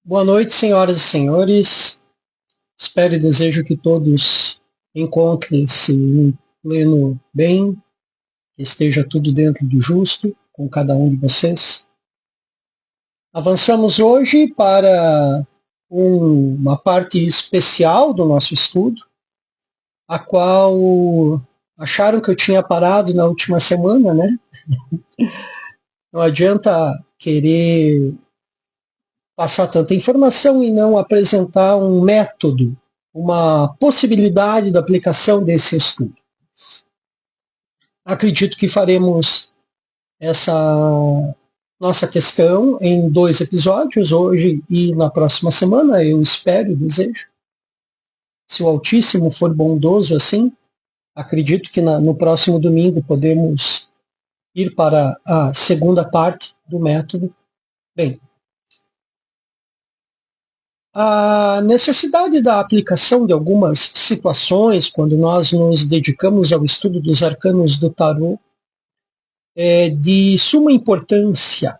Boa noite, senhoras e senhores. Espero e desejo que todos encontrem-se em pleno bem, que esteja tudo dentro do justo com cada um de vocês. Avançamos hoje para uma parte especial do nosso estudo, a qual acharam que eu tinha parado na última semana, né? Não adianta querer passar tanta informação e não apresentar um método, uma possibilidade da aplicação desse estudo. Acredito que faremos essa nossa questão em 2 episódios, hoje e na próxima semana, eu espero e desejo. Se o Altíssimo for bondoso assim, acredito que no próximo domingo podemos ir para a segunda parte do método. Bem, a necessidade da aplicação de algumas situações quando nós nos dedicamos ao estudo dos arcanos do tarô é de suma importância,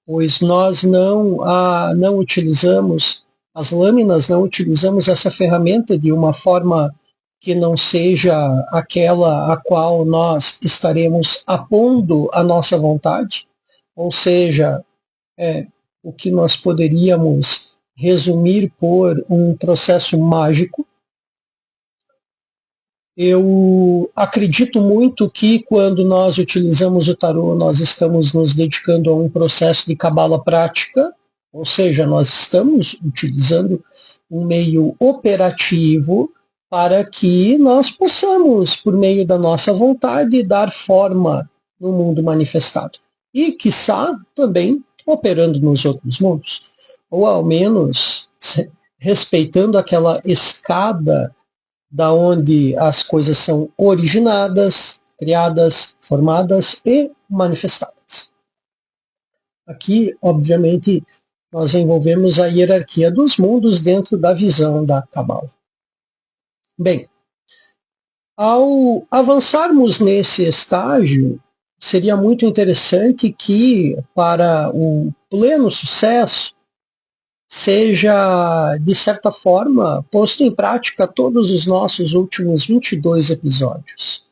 pois nós não utilizamos as lâminas, não utilizamos essa ferramenta de uma forma que não seja aquela a qual nós estaremos apondo a nossa vontade, ou seja, o que nós poderíamos resumir por um processo mágico. Eu acredito muito que quando nós utilizamos o tarô, nós estamos nos dedicando a um processo de cabala prática, ou seja, nós estamos utilizando um meio operativo para que nós possamos, por meio da nossa vontade, dar forma no mundo manifestado. E, quiçá, também operando nos outros mundos. Ou, ao menos, respeitando aquela escada da onde as coisas são originadas, criadas, formadas e manifestadas. Aqui, obviamente, nós envolvemos a hierarquia dos mundos dentro da visão da Cabala. Bem, ao avançarmos nesse estágio, seria muito interessante que, para o pleno sucesso, seja, de certa forma, posto em prática todos os nossos últimos 22 episódios.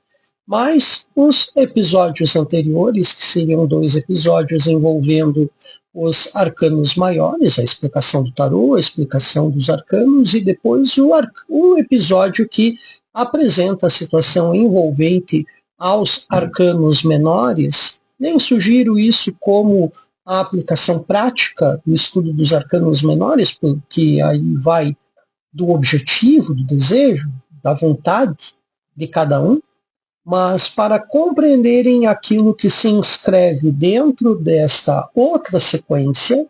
Mas os episódios anteriores, que seriam 2 episódios envolvendo os arcanos maiores, a explicação do tarô, a explicação dos arcanos, e depois o episódio que apresenta a situação envolvente aos arcanos menores, nem sugiro isso como a aplicação prática do estudo dos arcanos menores, porque aí vai do objetivo, do desejo, da vontade de cada um, mas para compreenderem aquilo que se inscreve dentro desta outra sequência,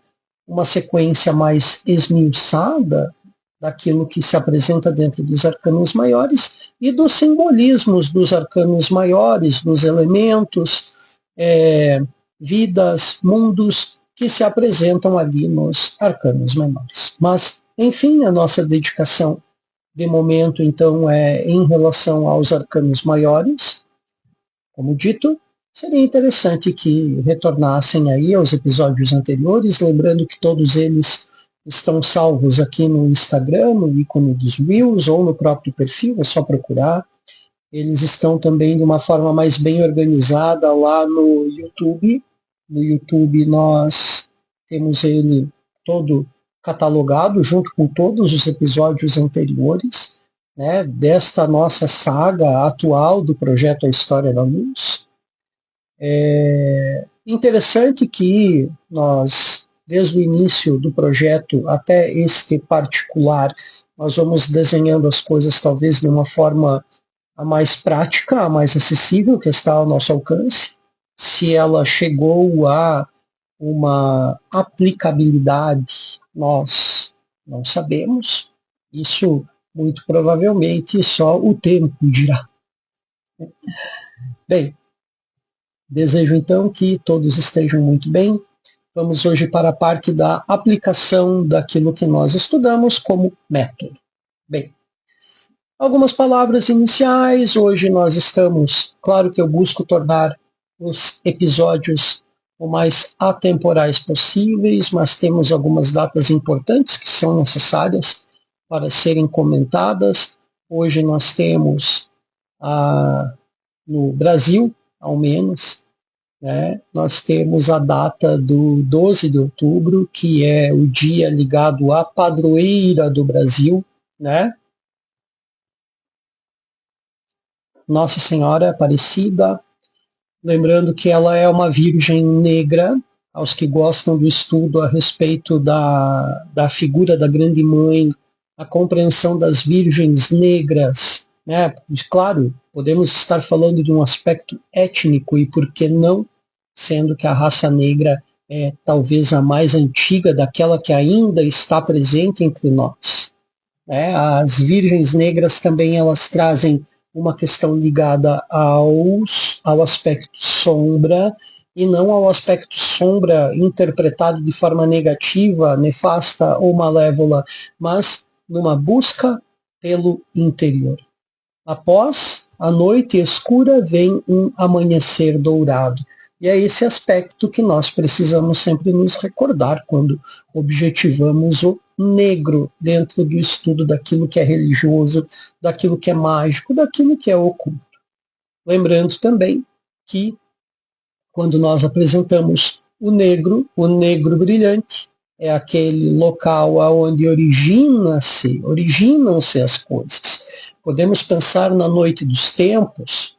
uma sequência mais esmiuçada daquilo que se apresenta dentro dos arcanos maiores e dos simbolismos dos arcanos maiores, dos elementos, vidas, mundos que se apresentam ali nos arcanos menores. Mas, enfim, a nossa dedicação de momento, então, é em relação aos arcanos maiores. Como dito, seria interessante que retornassem aí aos episódios anteriores, lembrando que todos eles estão salvos aqui no Instagram, no ícone dos Reels ou no próprio perfil, é só procurar. Eles estão também de uma forma mais bem organizada lá no YouTube. No YouTube nós temos ele todo catalogado junto com todos os episódios anteriores, né, desta nossa saga atual do projeto A História da Luz. É interessante que nós, desde o início do projeto até este particular, nós vamos desenhando as coisas talvez de uma forma a mais prática, a mais acessível, que está ao nosso alcance. Se ela chegou a uma aplicabilidade, nós não sabemos. Isso, muito provavelmente, só o tempo dirá. Bem, desejo então que todos estejam muito bem. Vamos hoje para a parte da aplicação daquilo que nós estudamos como método. Bem, algumas palavras iniciais. Hoje nós estamos, claro que eu busco tornar os episódios o mais atemporais possíveis, mas temos algumas datas importantes que são necessárias para serem comentadas. Hoje nós temos, no Brasil, ao menos, né, nós temos a data do 12 de outubro, que é o dia ligado à padroeira do Brasil, né? Nossa Senhora Aparecida, lembrando que ela é uma virgem negra. Aos que gostam do estudo a respeito da figura da Grande Mãe, a compreensão das virgens negras, né? Claro, podemos estar falando de um aspecto étnico, e por que não, sendo que a raça negra é talvez a mais antiga daquela que ainda está presente entre nós, né? As virgens negras também elas trazem uma questão ligada ao aspecto sombra, e não ao aspecto sombra interpretado de forma negativa, nefasta ou malévola, mas numa busca pelo interior. Após a noite escura vem um amanhecer dourado. E é esse aspecto que nós precisamos sempre nos recordar quando objetivamos o negro dentro do estudo daquilo que é religioso, daquilo que é mágico, daquilo que é oculto. Lembrando também que quando nós apresentamos o negro brilhante é aquele local onde originam-se as coisas. Podemos pensar na noite dos tempos?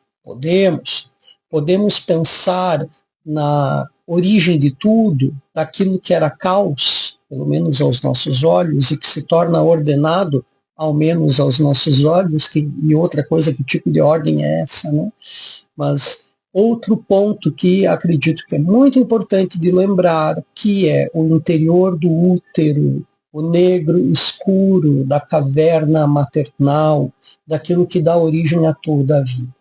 Podemos pensar na origem de tudo, daquilo que era caos, pelo menos aos nossos olhos, e que se torna ordenado, ao menos aos nossos olhos, e outra coisa, que tipo de ordem é essa, né? Mas outro ponto que acredito que é muito importante de lembrar, que é o interior do útero, o negro escuro da caverna maternal, daquilo que dá origem a toda a vida.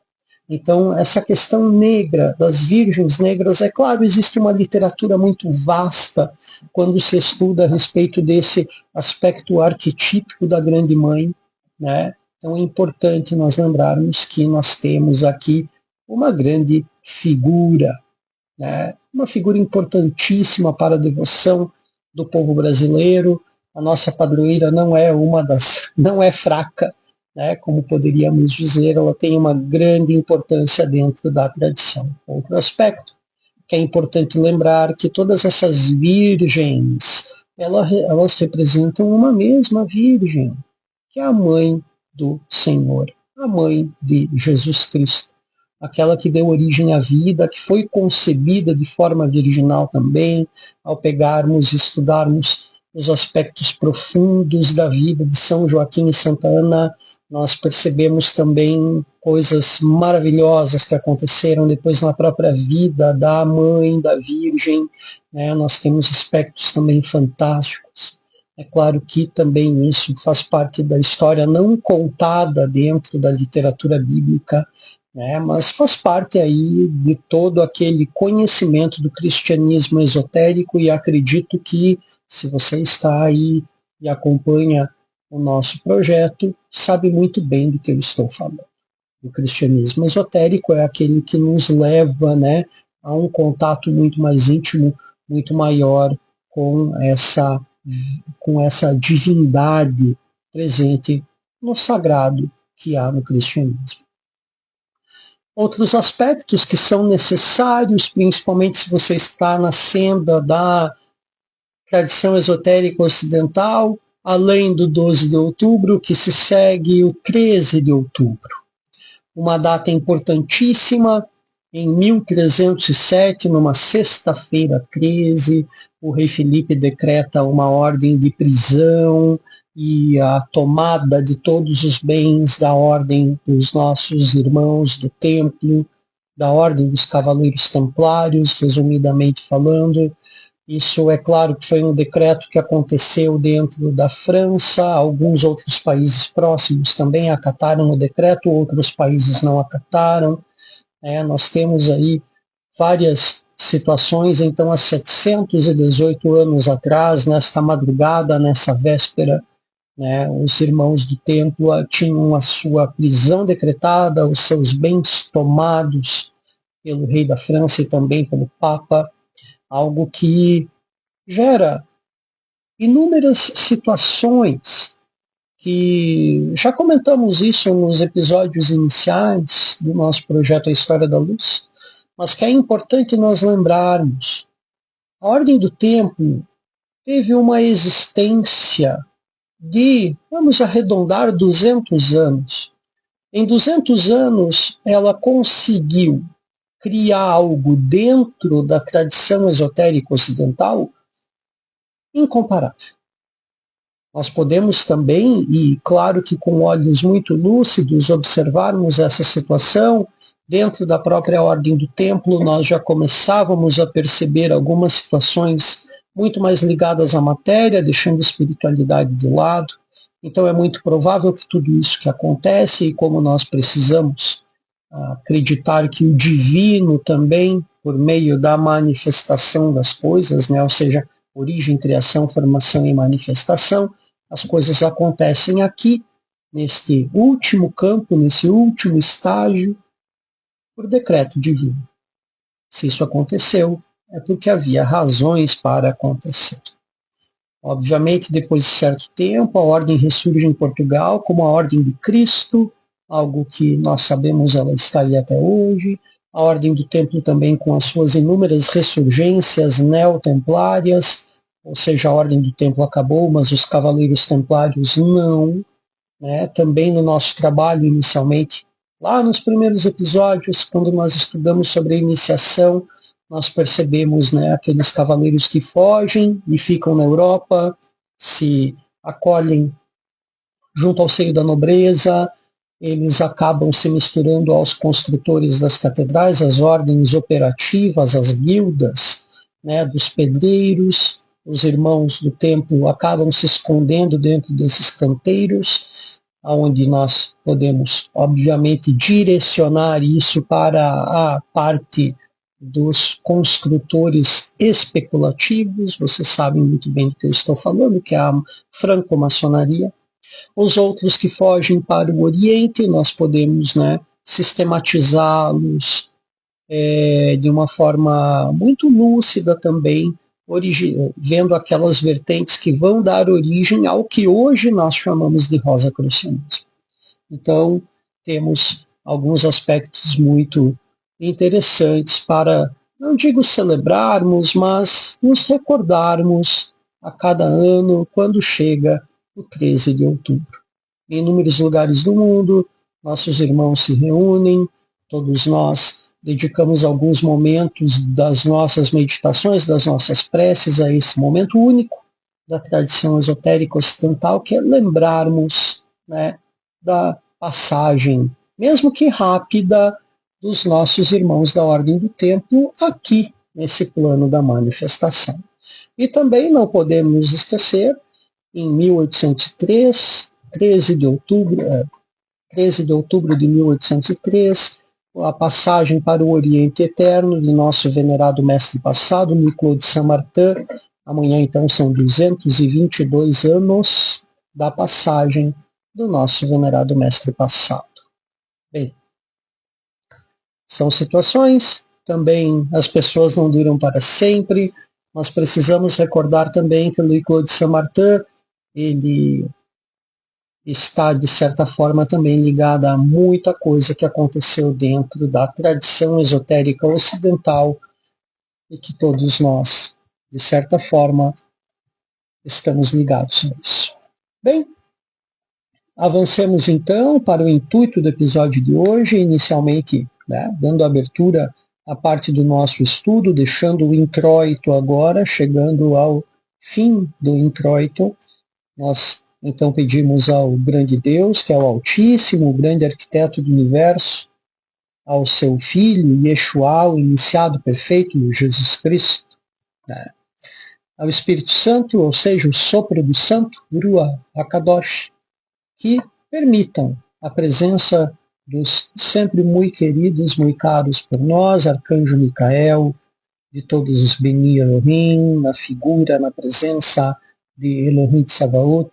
Então, essa questão negra, das virgens negras, é claro, existe uma literatura muito vasta quando se estuda a respeito desse aspecto arquetípico da Grande Mãe, né? Então é importante nós lembrarmos que nós temos aqui uma grande figura, né? Uma figura importantíssima para a devoção do povo brasileiro. A nossa padroeira não é fraca, né? Como poderíamos dizer, ela tem uma grande importância dentro da tradição. Outro aspecto que é importante lembrar, que todas essas virgens, elas representam uma mesma virgem, que é a mãe do Senhor, a mãe de Jesus Cristo, aquela que deu origem à vida, que foi concebida de forma virginal também. Ao pegarmos e estudarmos os aspectos profundos da vida de São Joaquim e Santa Ana, nós percebemos também coisas maravilhosas que aconteceram depois na própria vida da mãe, da Virgem, né? Nós temos aspectos também fantásticos. É claro que também isso faz parte da história não contada dentro da literatura bíblica, né? Mas faz parte aí de todo aquele conhecimento do cristianismo esotérico, e acredito que, se você está aí e acompanha o nosso projeto, sabe muito bem do que eu estou falando. O cristianismo esotérico é aquele que nos leva, né, a um contato muito mais íntimo, muito maior com essa divindade presente no sagrado que há no cristianismo. Outros aspectos que são necessários, principalmente se você está na senda da tradição esotérica ocidental, além do 12 de outubro, que se segue o 13 de outubro. Uma data importantíssima, em 1307, numa sexta-feira 13, o rei Felipe decreta uma ordem de prisão e a tomada de todos os bens da ordem dos nossos irmãos do templo, da ordem dos cavaleiros templários, resumidamente falando. Isso, é claro, que foi um decreto que aconteceu dentro da França. Alguns outros países próximos também acataram o decreto, outros países não acataram. Nós temos aí várias situações. Então, há 718 anos atrás, nesta madrugada, nessa véspera, né, os irmãos do templo tinham a sua prisão decretada, os seus bens tomados pelo rei da França e também pelo Papa. algo que gera inúmeras situações que já comentamos isso nos episódios iniciais do nosso projeto A História da Luz, mas que é importante nós lembrarmos. A Ordem do Templo teve uma existência de, vamos arredondar, 200 anos. Em 200 anos, ela conseguiu criar algo dentro da tradição esotérica ocidental incomparável. Nós podemos também, e claro que com olhos muito lúcidos, observarmos essa situação. Dentro da própria Ordem do Templo, nós já começávamos a perceber algumas situações muito mais ligadas à matéria, deixando a espiritualidade de lado. Então é muito provável que tudo isso que acontece, e como nós precisamos acreditar que o divino também, por meio da manifestação das coisas, né, ou seja, origem, criação, formação e manifestação, as coisas acontecem aqui, neste último campo, nesse último estágio, por decreto divino. Se isso aconteceu, é porque havia razões para acontecer. Obviamente, depois de certo tempo, a ordem ressurge em Portugal como a Ordem de Cristo, algo que nós sabemos ela está aí até hoje. A Ordem do Templo também com as suas inúmeras ressurgências neotemplárias, ou seja, a Ordem do Templo acabou, mas os Cavaleiros Templários não. Né? Também no nosso trabalho, inicialmente, lá nos primeiros episódios, quando nós estudamos sobre a iniciação, nós percebemos, né, aqueles cavaleiros que fogem e ficam na Europa, se acolhem junto ao seio da nobreza, eles acabam se misturando aos construtores das catedrais, às ordens operativas, às guildas, né, dos pedreiros. Os irmãos do templo acabam se escondendo dentro desses canteiros, onde nós podemos, obviamente, direcionar isso para a parte dos construtores especulativos. Vocês sabem muito bem do que eu estou falando, que é a franco-maçonaria. Os outros que fogem para o Oriente, nós podemos, né, sistematizá-los de uma forma muito lúcida também, vendo aquelas vertentes que vão dar origem ao que hoje nós chamamos de rosacrucianismo. Então, temos alguns aspectos muito interessantes para, não digo celebrarmos, mas nos recordarmos a cada ano, quando chega o 13 de outubro. Em inúmeros lugares do mundo, nossos irmãos se reúnem, todos nós dedicamos alguns momentos das nossas meditações, das nossas preces a esse momento único da tradição esotérica ocidental, que é lembrarmos, né, da passagem, mesmo que rápida, dos nossos irmãos da Ordem do Templo aqui nesse plano da manifestação. E também não podemos esquecer, em 1803, 13 de outubro de 1803, a passagem para o Oriente Eterno de nosso venerado mestre passado, Nicolau de Saint-Martin. Amanhã, então, são 222 anos da passagem do nosso venerado mestre passado. Bem, são situações, também as pessoas não duram para sempre, mas precisamos recordar também que o Nicolau de Saint-Martin, ele está, de certa forma, também ligada a muita coisa que aconteceu dentro da tradição esotérica ocidental e que todos nós, de certa forma, estamos ligados a isso. Bem, avancemos então para o intuito do episódio de hoje, inicialmente, né, dando abertura à parte do nosso estudo, deixando o introito agora, chegando ao fim do introito. Nós então pedimos ao grande Deus, que é o Altíssimo, o grande arquiteto do universo, ao seu Filho, Yeshua, o iniciado perfeito, Jesus Cristo, né? Ao Espírito Santo, ou seja, o sopro do Santo, Ruach HaKadosh, que permitam a presença dos sempre muito queridos, muito caros por nós, Arcanjo Micael, de todos os Beni Elohim, na figura, na presença de Elohim Tsabaoth,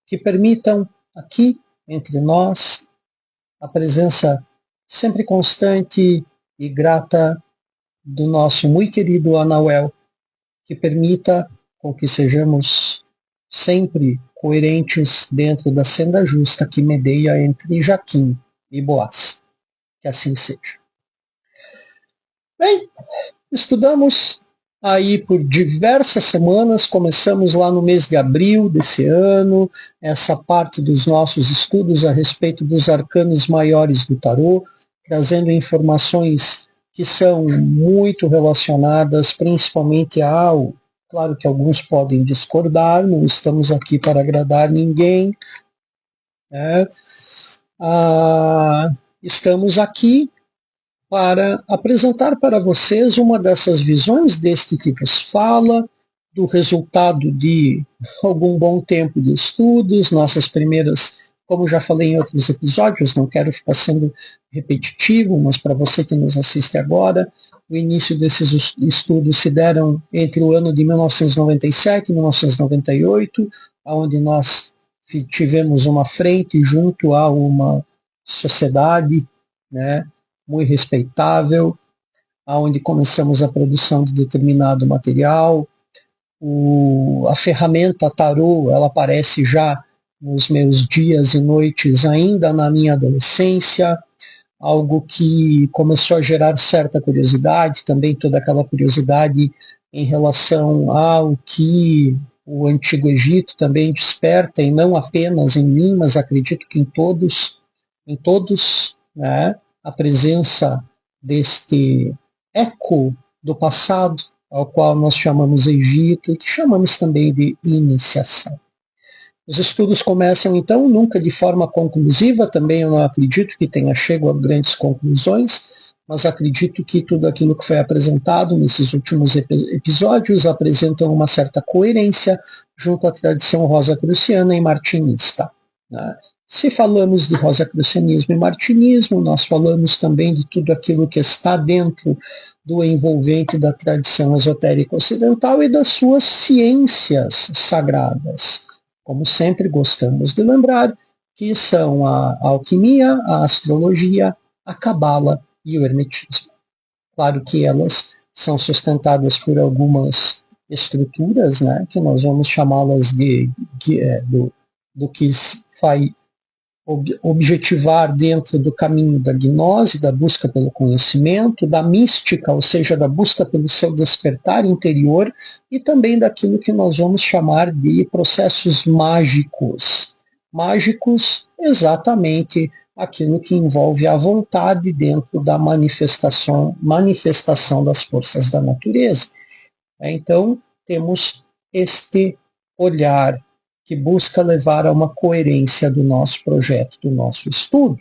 que permitam aqui, entre nós, a presença sempre constante e grata do nosso muito querido Anauel, que permita com que sejamos sempre coerentes dentro da senda justa que medeia entre Jaquim e Boaz. Que assim seja. Bem, estudamos aí por diversas semanas, começamos lá no mês de abril desse ano, essa parte dos nossos estudos a respeito dos arcanos maiores do tarô, trazendo informações que são muito relacionadas principalmente ao, claro que alguns podem discordar, não estamos aqui para agradar ninguém, né? Estamos aqui para apresentar para vocês uma dessas visões deste que vos fala, do resultado de algum bom tempo de estudos, nossas primeiras, como já falei em outros episódios, não quero ficar sendo repetitivo, mas para você que nos assiste agora, o início desses estudos se deram entre o ano de 1997 e 1998, onde nós tivemos uma frente junto a uma sociedade, né, muito respeitável, onde começamos a produção de determinado material. A ferramenta tarô, ela aparece já nos meus dias e noites, ainda na minha adolescência, algo que começou a gerar certa curiosidade, também toda aquela curiosidade em relação ao que o Antigo Egito também desperta, e não apenas em mim, mas acredito que em todos, né, a presença deste eco do passado, ao qual nós chamamos Egito, e que chamamos também de iniciação. Os estudos começam, então, nunca de forma conclusiva, também eu não acredito que tenha chego a grandes conclusões, mas acredito que tudo aquilo que foi apresentado nesses últimos episódios apresentam uma certa coerência junto à tradição rosacruciana e martinista, né? Se falamos de rosacrucianismo e martinismo, nós falamos também de tudo aquilo que está dentro do envolvente da tradição esotérica ocidental e das suas ciências sagradas. Como sempre gostamos de lembrar, que são a alquimia, a astrologia, a cabala e o hermetismo. Claro que elas são sustentadas por algumas estruturas, né, que nós vamos chamá-las do que vai objetivar dentro do caminho da gnose, da busca pelo conhecimento, da mística, ou seja, da busca pelo seu despertar interior, e também daquilo que nós vamos chamar de processos mágicos. Mágicos, exatamente aquilo que envolve a vontade dentro da manifestação das forças da natureza. Então, temos este olhar que busca levar a uma coerência do nosso projeto, do nosso estudo.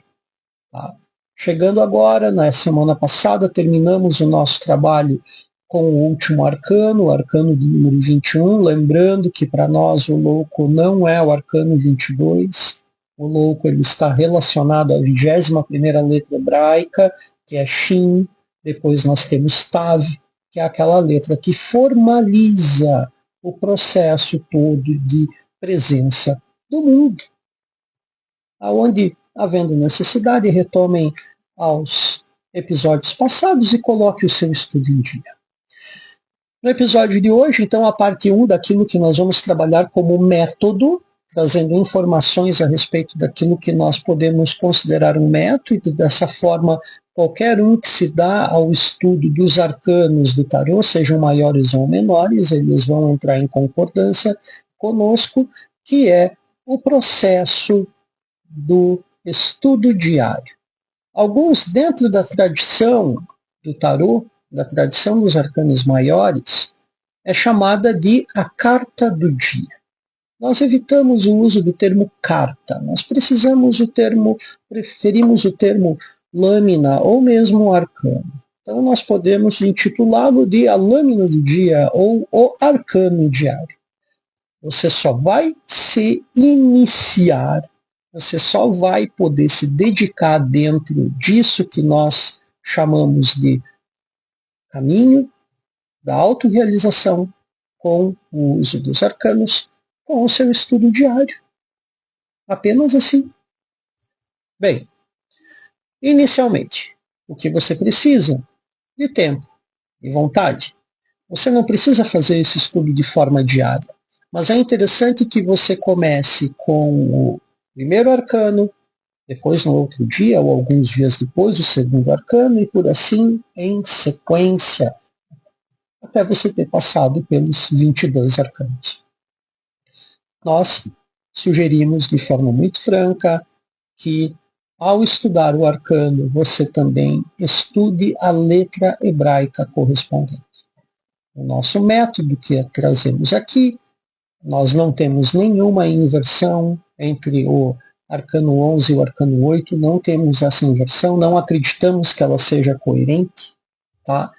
Tá? Chegando agora, na semana passada, terminamos o nosso trabalho com o último arcano, o arcano de número 21, lembrando que para nós o louco não é o arcano 22, o louco ele está relacionado à 21ª letra hebraica, que é Shin, depois nós temos Tav, que é aquela letra que formaliza o processo todo de presença do mundo, aonde, havendo necessidade, retomem aos episódios passados e coloque o seu estudo em dia. No episódio de hoje, então, a parte 1 daquilo que nós vamos trabalhar como método, trazendo informações a respeito daquilo que nós podemos considerar um método, e dessa forma, qualquer um que se dá ao estudo dos arcanos do tarô, sejam maiores ou menores, eles vão entrar em concordância conosco, que é o processo do estudo diário. Alguns, dentro da tradição do tarô, da tradição dos arcanos maiores, é chamada de a carta do dia. Nós evitamos o uso do termo carta, nós preferimos o termo lâmina ou mesmo arcano. Então nós podemos intitulá-lo de a lâmina do dia ou o arcano diário. Você só vai se iniciar, você só vai poder se dedicar dentro disso que nós chamamos de caminho da autorrealização com o uso dos arcanos, com o seu estudo diário. Apenas assim. Bem, inicialmente, o que você precisa? De tempo e vontade. Você não precisa fazer esse estudo de forma diária, mas é interessante que você comece com o primeiro arcano, depois no outro dia ou alguns dias depois o segundo arcano e por assim em sequência, até você ter passado pelos 22 arcanos. Nós sugerimos de forma muito franca que ao estudar o arcano, você também estude a letra hebraica correspondente. O nosso método que trazemos aqui, nós não temos nenhuma inversão entre o arcano 11 e o arcano 8, não temos essa inversão, não acreditamos que ela seja coerente, tá?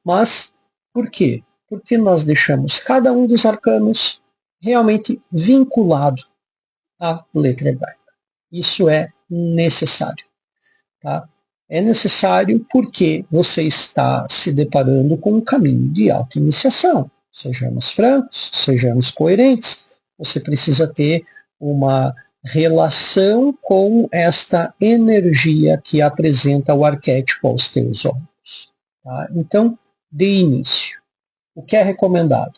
Mas, por quê? Porque nós deixamos cada um dos arcanos realmente vinculado à letra hebraica. Isso é necessário, tá? É necessário porque você está se deparando com um caminho de auto-iniciação. Sejamos francos, sejamos coerentes. Você precisa ter uma relação com esta energia que apresenta o arquétipo aos teus olhos. Tá? Então, de início, o que é recomendado?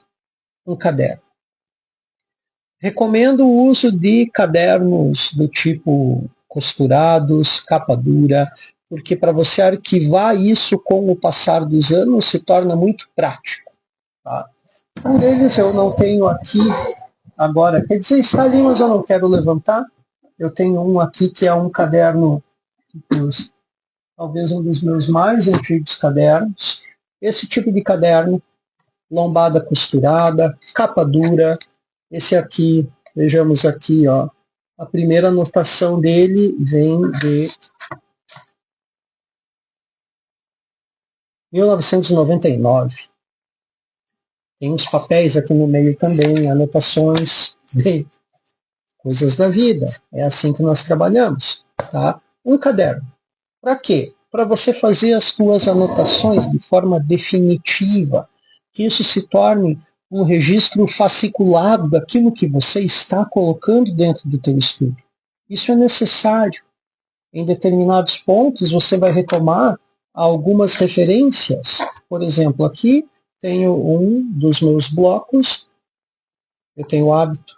Um caderno. Recomendo o uso de cadernos do tipo costurados, capa dura, porque para você arquivar isso com o passar dos anos se torna muito prático. Tá? Um deles eu não tenho aqui agora, quer dizer, está ali, mas eu não quero levantar. Eu tenho um aqui que é um caderno, talvez um dos meus mais antigos cadernos. Esse tipo de caderno, lombada costurada, capa dura. Esse aqui, vejamos aqui, ó, a primeira anotação dele vem de 1999. Tem uns papéis aqui no meio também, anotações de coisas da vida. É assim que nós trabalhamos, tá? Um caderno. Para quê? Para você fazer as suas anotações de forma definitiva, que isso se torne um registro fasciculado daquilo que você está colocando dentro do teu estudo. Isso é necessário. Em determinados pontos, você vai retomar algumas referências. Por exemplo, aqui tenho um dos meus blocos, eu tenho o hábito,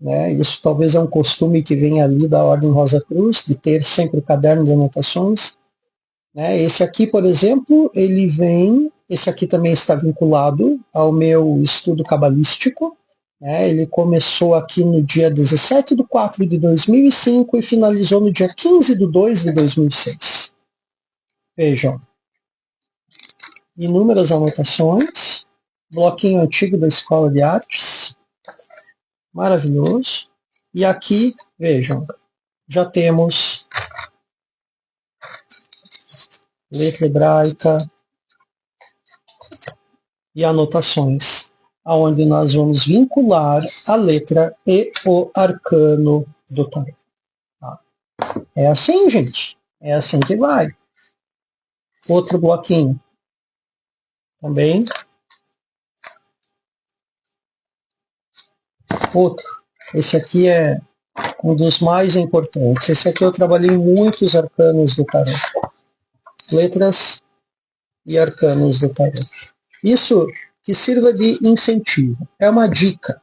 né? Isso talvez é um costume que vem ali da Ordem Rosa Cruz, de ter sempre o caderno de anotações. Né? Esse aqui, por exemplo, ele vem, esse aqui também está vinculado ao meu estudo cabalístico. Né? Ele começou aqui no dia 17 de 4 de 2005 e finalizou no dia 15 de 2 de 2006. Vejam, inúmeras anotações, bloquinho antigo da Escola de Artes, maravilhoso. E aqui, vejam, já temos letra hebraica e anotações, aonde nós vamos vincular a letra e o arcano do tarô. Tá? É assim, gente. É assim que vai. Outro bloquinho. Também. Outro. Esse aqui é um dos mais importantes. Esse aqui eu trabalhei muitos arcanos do tarô. Letras e arcanos do tarô. Isso que sirva de incentivo. É uma dica.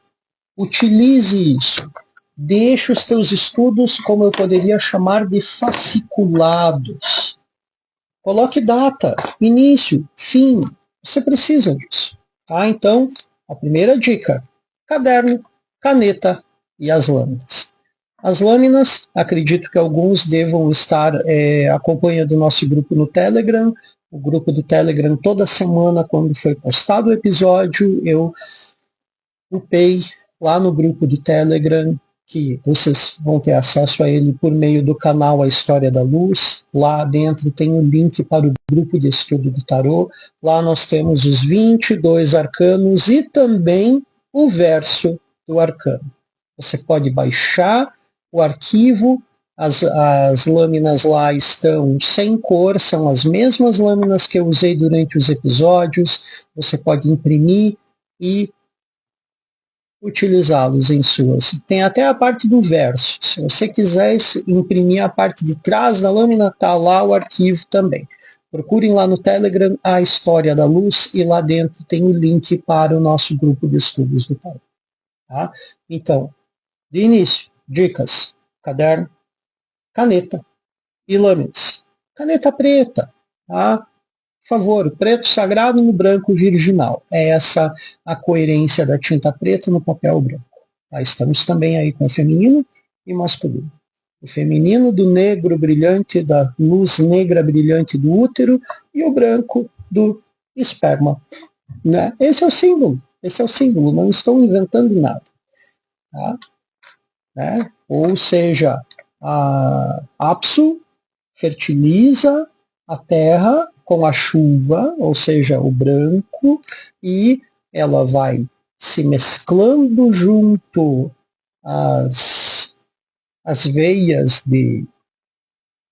Utilize isso. Deixe os teus estudos, como eu poderia chamar de fasciculados. Coloque data, início, fim. Você precisa disso. Tá? Então, a primeira dica, caderno, caneta e as lâminas. As lâminas, acredito que alguns devam estar acompanhando o nosso grupo no Telegram. O grupo do Telegram, toda semana, quando foi postado o episódio, eu upei lá no grupo do Telegram, que vocês vão ter acesso a ele por meio do canal A História da Luz. Lá dentro tem um link para o grupo de estudo do tarô. Lá nós temos os 22 arcanos e também o verso do arcano. Você pode baixar o arquivo, as lâminas lá estão sem cor, são as mesmas lâminas que eu usei durante os episódios. Você pode imprimir e utilizá-los em suas. Tem até a parte do verso. Se você quiser imprimir a parte de trás da lâmina, está lá o arquivo também. Procurem lá no Telegram a História da Luz e lá dentro tem o link para o nosso grupo de estudos do Telegram. Tá? Então, de início, dicas, caderno, caneta e lâminas. Caneta preta, tá? Por favor, preto sagrado no branco virginal. É essa a coerência da tinta preta no papel branco. Tá? Estamos também aí com o feminino e masculino. O feminino do negro brilhante, da luz negra brilhante do útero, e o branco do esperma. Né? Esse é o símbolo, não estou inventando nada. Tá? Né? Ou seja, a Apsu fertiliza a terra com a chuva, ou seja, o branco, e ela vai se mesclando junto às veias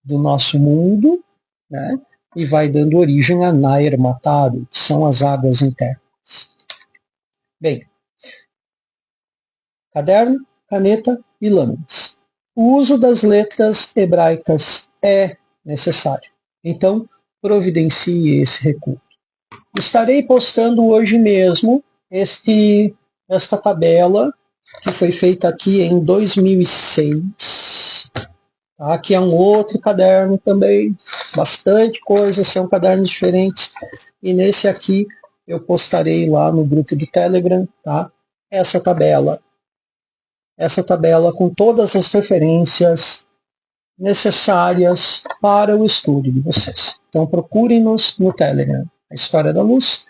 do nosso mundo, né? E vai dando origem a Nair Mataru, que são as águas internas. Bem, caderno, caneta e lâminas. O uso das letras hebraicas é necessário. Então, providencie esse recurso. Estarei postando hoje mesmo esta tabela que foi feita aqui em 2006. Tá? Que é um outro caderno também, bastante coisa, são cadernos diferentes. E nesse aqui eu postarei lá no grupo do Telegram, tá? Essa tabela com todas as referências necessárias para o estudo de vocês. Então procurem-nos no Telegram, a História da Luz,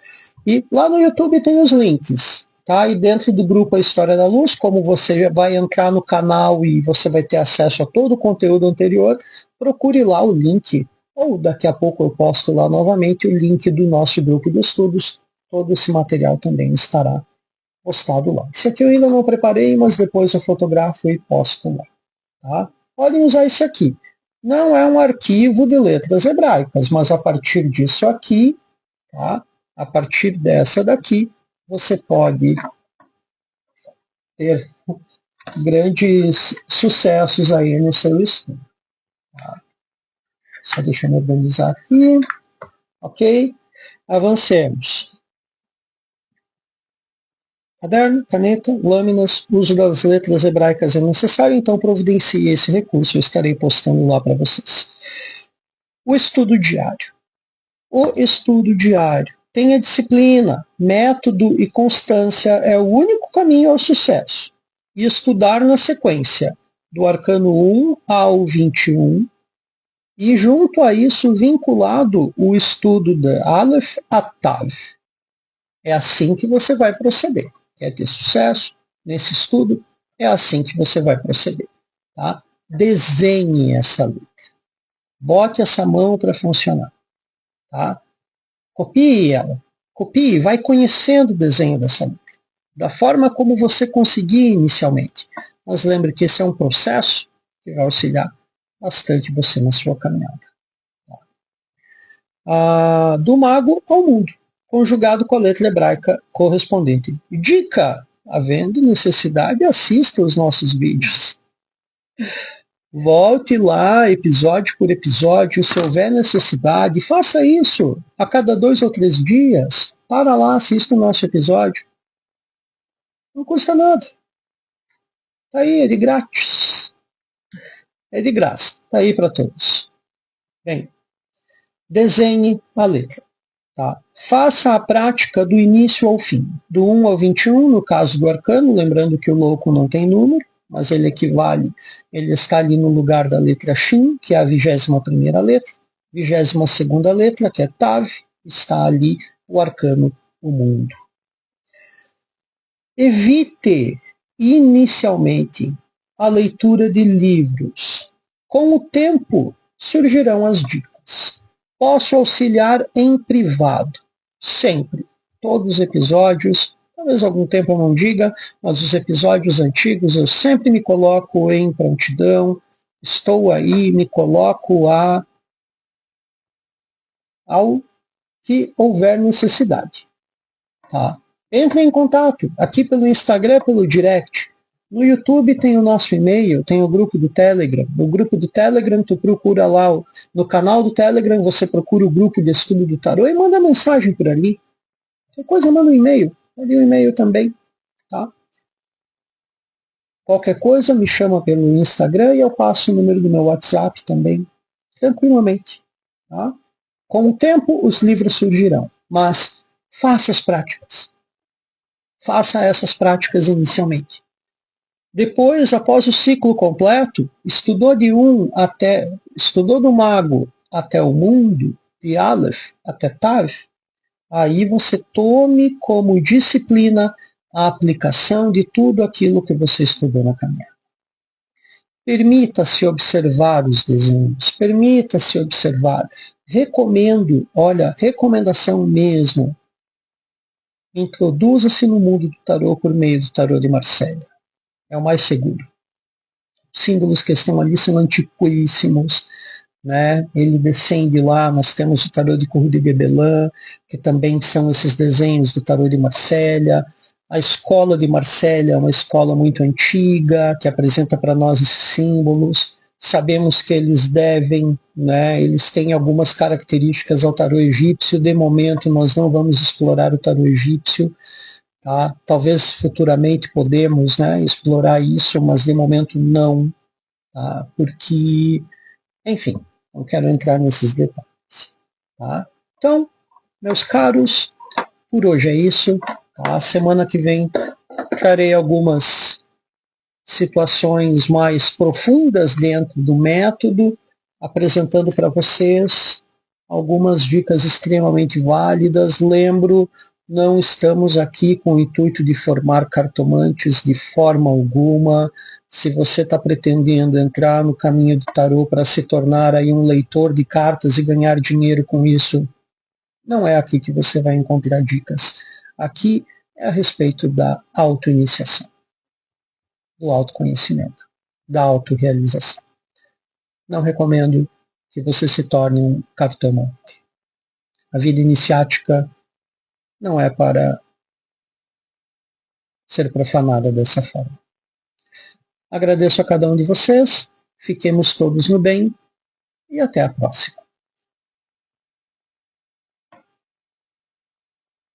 e lá no YouTube tem os links, tá? E dentro do grupo A História da Luz, como você vai entrar no canal e você vai ter acesso a todo o conteúdo anterior, procure lá o link, ou daqui a pouco eu posto lá novamente o link do nosso grupo de estudos. Todo esse material também estará postado lá. Esse aqui eu ainda não preparei, mas depois eu fotografo e posto lá. Tá? Podem usar esse aqui. Não é um arquivo de letras hebraicas, mas a partir disso aqui, tá? A partir dessa daqui, você pode ter grandes sucessos aí no seu estudo. Tá? Só deixa eu me organizar aqui. Ok? Avancemos. Caderno, caneta, lâminas, uso das letras hebraicas é necessário, então providencie esse recurso, eu estarei postando lá para vocês. O estudo diário. O estudo diário tem a disciplina, método e constância é o único caminho ao sucesso. E estudar na sequência, do arcano 1 ao 21, e junto a isso vinculado o estudo de Aleph a Tav. É assim que você vai proceder. Quer ter sucesso nesse estudo? É assim que você vai proceder. Tá? Desenhe essa letra. Bote essa mão para funcionar. Tá? Copie ela. Copie, vai conhecendo o desenho dessa letra. Da forma como você conseguir inicialmente. Mas lembre que esse é um processo que vai auxiliar bastante você na sua caminhada. Tá? Do mago ao mundo, conjugado com a letra hebraica correspondente. Dica! Havendo necessidade, assista os nossos vídeos. Volte lá, episódio por episódio, se houver necessidade, faça isso a cada 2 ou 3 dias. Para lá, assista o nosso episódio. Não custa nada. Está aí, é de grátis. É de graça. Está aí para todos. Bem, desenhe a letra. Tá? Faça a prática do início ao fim, do 1 ao 21, no caso do arcano, lembrando que o louco não tem número, mas ele equivale, ele está ali no lugar da letra Shin, que é a 21ª letra, 22ª letra, que é Tav, está ali o arcano, o mundo. Evite inicialmente a leitura de livros. Com o tempo surgirão as dicas. Posso auxiliar em privado, sempre. Todos os episódios, talvez algum tempo eu não diga, mas os episódios antigos eu sempre me coloco em prontidão, estou aí, me coloco ao que houver necessidade. Tá? Entre em contato, aqui pelo Instagram, pelo direct. No YouTube tem o nosso e-mail, tem o grupo do Telegram. No grupo do Telegram, tu procura lá, no canal do Telegram, você procura o grupo de estudo do tarô e manda mensagem por ali. Qualquer coisa, manda um e-mail. Ali o e-mail também, tá? Qualquer coisa, me chama pelo Instagram e eu passo o número do meu WhatsApp também, tranquilamente, tá? Com o tempo, os livros surgirão, mas faça as práticas. Faça essas práticas inicialmente. Depois, após o ciclo completo, estudou do mago até o mundo, de Aleph até Tav, aí você tome como disciplina a aplicação de tudo aquilo que você estudou na caminhada. Permita-se observar os desenhos, permita-se observar. Recomendo, olha, recomendação mesmo, introduza-se no mundo do tarô por meio do tarô de Marselha. É o mais seguro. Os símbolos que estão ali são antiquíssimos, né? Ele descende lá, nós temos o tarô de Corrida de Gebelã, que também são esses desenhos do tarô de Marselha. A escola de Marselha é uma escola muito antiga, que apresenta para nós esses símbolos. Sabemos que eles devem, né, eles têm algumas características ao tarô egípcio. De momento, nós não vamos explorar o tarô egípcio. Tá? Talvez futuramente podemos, né, explorar isso, mas de momento não. Tá? Porque, enfim, não quero entrar nesses detalhes. Tá? Então, meus caros, por hoje é isso. Tá? Semana que vem trarei algumas situações mais profundas dentro do método, apresentando para vocês algumas dicas extremamente válidas. Lembro, não estamos aqui com o intuito de formar cartomantes de forma alguma. Se você está pretendendo entrar no caminho do tarô para se tornar aí um leitor de cartas e ganhar dinheiro com isso, não é aqui que você vai encontrar dicas. Aqui é a respeito da autoiniciação, do autoconhecimento, da autorrealização. Não recomendo que você se torne um cartomante. A vida iniciática não é para ser profanada dessa forma. Agradeço a cada um de vocês, fiquemos todos no bem e até a próxima.